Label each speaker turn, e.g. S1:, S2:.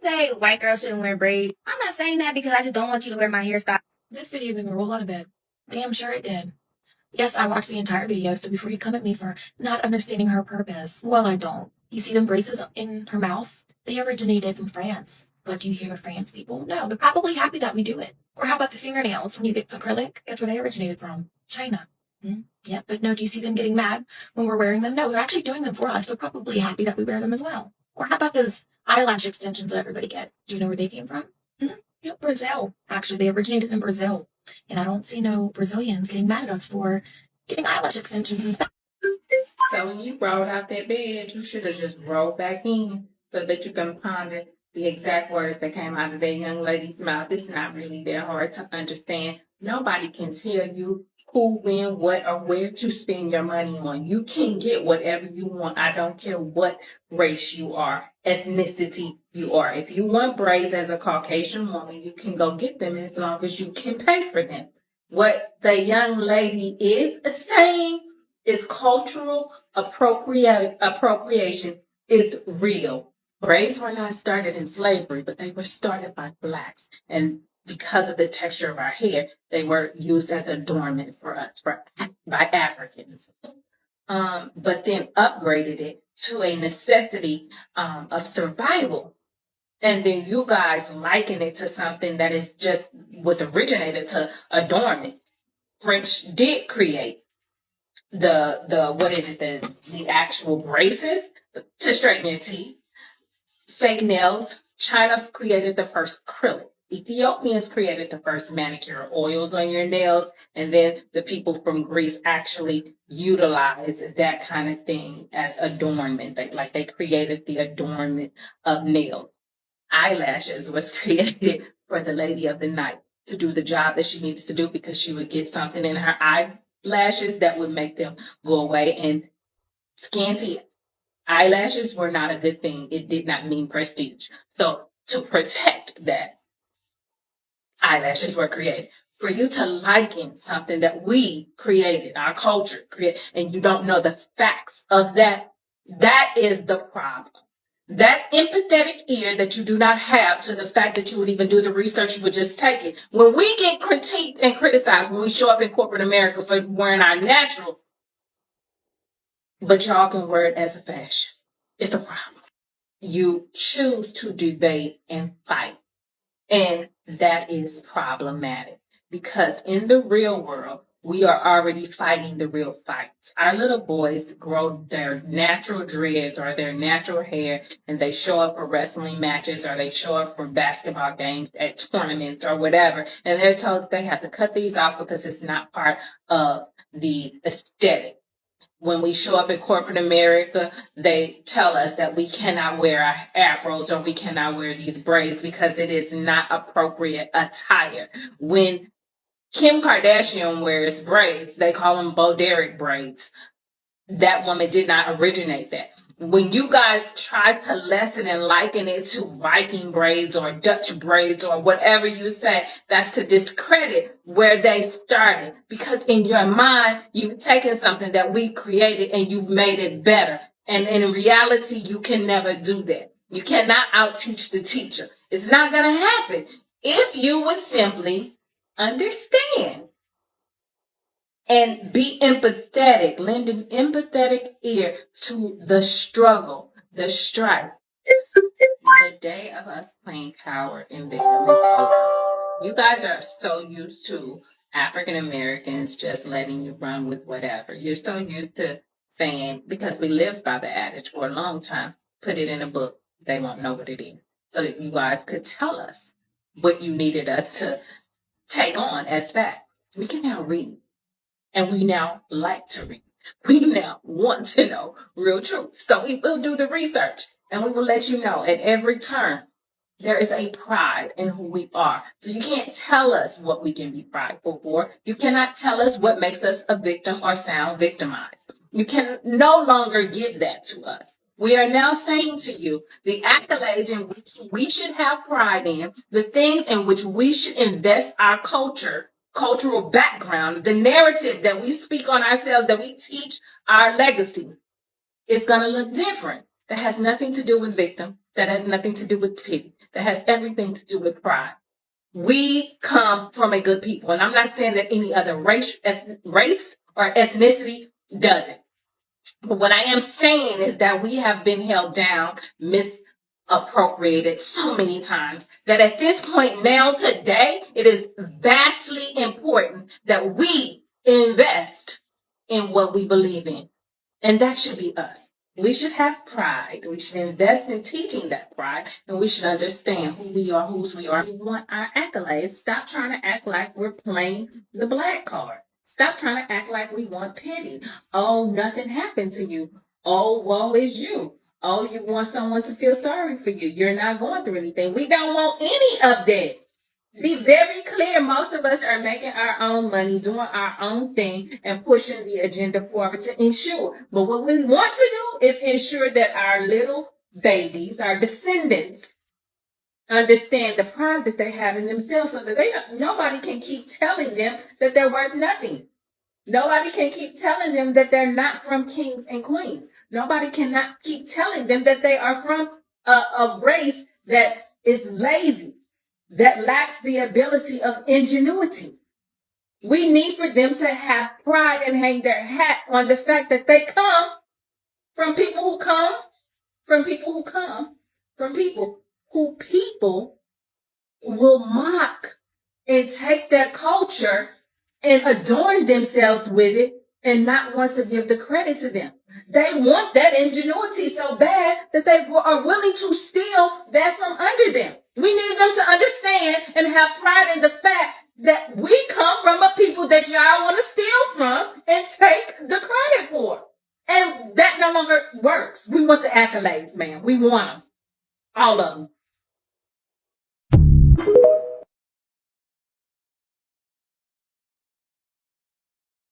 S1: say white girls shouldn't wear braids. I'm not saying that because I just don't want you to wear my hairstyle.
S2: This video made me roll out of bed. Damn sure it did. Yes, I watched the entire video, so before you come at me for not understanding her purpose, well, I don't. You see them braces in her mouth? They originated from France. But do you hear the France people? No, they're probably happy that we do it. Or how about the fingernails when you get acrylic? That's where they originated from. China. Yeah, but no, do you see them getting mad when we're wearing them? No, they're actually doing them for us. They're probably happy that we wear them as well. Or how about those eyelash extensions that everybody get? Do you know where they came from? Yeah, Brazil. Actually, they originated in Brazil. And I don't see no Brazilians getting mad at us for getting eyelash extensions and stuff.
S3: So when you rolled out that bed, you should have just rolled back in so that you can ponder the exact words that came out of that young lady's mouth. It's not really that hard to understand. Nobody can tell you who, when, what, or where to spend your money on. You can get whatever you want. I don't care what race you are, ethnicity you are. If you want braids as a Caucasian woman, you can go get them as long as you can pay for them. What the young lady is saying is cultural appropriation is real. Braids were not started in slavery, but they were started by blacks. And because of the texture of our hair, they were used as adornment for us, by Africans. But then upgraded it to a necessity of survival. And then you guys liken it to something that is just was originated to adornment. French did create the actual braces to straighten your teeth. Fake nails. China created the first acrylic. Ethiopians created the first manicure oils on your nails, and then the people from Greece actually utilized that kind of thing as adornment. They created the adornment of nails. Eyelashes was created for the lady of the night to do the job that she needed to do because she would get something in her eyelashes that would make them go away. And scanty eyelashes were not a good thing. It did not mean prestige. So to protect that, eyelashes were created. For you to liken something that we created, our culture created, and you don't know the facts of that, that is the problem. That empathetic ear that you do not have to the fact that you would even do the research, you would just take it. When we get critiqued and criticized, when we show up in corporate America for wearing our natural, but y'all can wear it as a fashion. It's a problem. You choose to debate and fight. And that is problematic because in the real world, we are already fighting the real fights. Our little boys grow their natural dreads or their natural hair and they show up for wrestling matches or they show up for basketball games at tournaments or whatever. And they're told they have to cut these off because it's not part of the aesthetic. When we show up in corporate America, they tell us that we cannot wear our afros or we cannot wear these braids because it is not appropriate attire. When Kim Kardashian wears braids, they call them Bo Derek braids. That woman did not originate that. When you guys try to lessen and liken it to Viking braids or Dutch braids or whatever you say, that's to discredit where they started. Because in your mind, you've taken something that we created and you've made it better. And in reality, you can never do that. You cannot out-teach the teacher. It's not going to happen. If you would simply understand and be empathetic, lend an empathetic ear to the struggle, the strife. The day of us playing coward and victim is over. You guys are so used to African Americans just letting you run with whatever. You're so used to saying, because we lived by the adage for a long time, put it in a book, they won't know what it is. So you guys could tell us what you needed us to take on as fact. We can now read. And we now like to read. We now want to know real truth. So we will do the research. And we will let you know at every turn there is a pride in who we are. So you can't tell us what we can be prideful for. You cannot tell us what makes us a victim or sound victimized. You can no longer give that to us. We are now saying to you the accolades in which we should have pride in, the things in which we should invest our cultural background, the narrative that we speak on ourselves, that we teach our legacy, is going to look different. That has nothing to do with victim. That has nothing to do with pity. That has everything to do with pride. We come from a good people. And I'm not saying that any other race or ethnicity doesn't. But what I am saying is that we have been held down, misappropriated so many times that at this point now, today, it is vastly important that we invest in what we believe in. And that should be us. We should have pride. We should invest in teaching that pride. And we should understand who we are, whose we are. We want our accolades. Stop trying to act like we're playing the black card. Stop trying to act like we want pity. Oh, nothing happened to you. Oh, woe is you. Oh, you want someone to feel sorry for you. You're not going through anything. We don't want any of that. Be very clear. Most of us are making our own money, doing our own thing, and pushing the agenda forward to ensure. But what we want to do is ensure that our little babies, our descendants, understand the pride that they have in themselves, so that nobody can keep telling them that they're worth nothing. Nobody can keep telling them that they're not from kings and queens. Nobody cannot keep telling them that they are from a race that is lazy, that lacks the ability of ingenuity. We need for them to have pride and hang their hat on the fact that they come from people who come from people who come from people who people will mock and take that culture and adorn themselves with it and not want to give the credit to them. They want that ingenuity so bad that they are willing to steal that from under them. We need them to understand and have pride in the fact that we come from a people that y'all want to steal from and take the credit for. And that no longer works. We want the accolades, man. We want them. All of them.